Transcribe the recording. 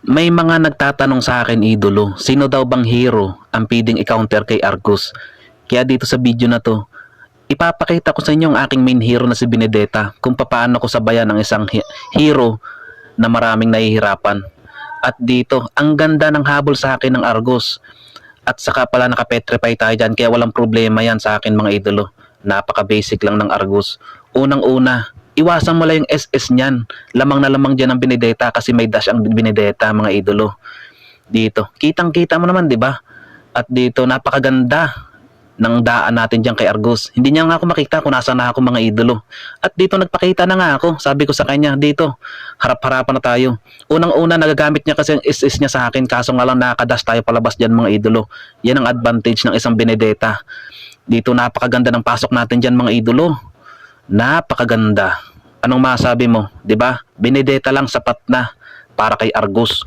May mga nagtatanong sa akin, idolo, sino daw bang hero ang pwedeng i-counter kay Argus? Kaya dito sa video na to, ipapakita ko sa inyo ang aking main hero na si Benedetta, kung paano ko sabayan ang isang hero na maraming nahihirapan. At dito, ang ganda ng habol sa akin ng Argus. At saka pala nakapetrify tayo dyan, kaya walang problema yan sa akin mga idolo. Napaka-basic lang ng Argus. Unang-una, iwasan mo lang yung SS niyan. Lamang na lamang dyan ang Benedetta kasi may dash ang Benedetta mga idolo. Dito, kitang-kita mo naman, di ba? At dito, napakaganda ng daan natin dyan kay Argus. Hindi niya nga ako makita kung nasa na ako mga idolo. At dito nagpakita na nga ako. Sabi ko sa kanya, dito, harap-harapan na tayo. Unang-una, nagagamit niya kasi ang SS niya sa akin. Kaso nga lang nakadash tayo palabas dyan mga idolo. Yan ang advantage ng isang Benedetta. Dito napakaganda ng pasok natin dyan mga idolo. Napakaganda. Anong masabi mo? 'Di ba? Benedetta lang sapat na para kay Argus.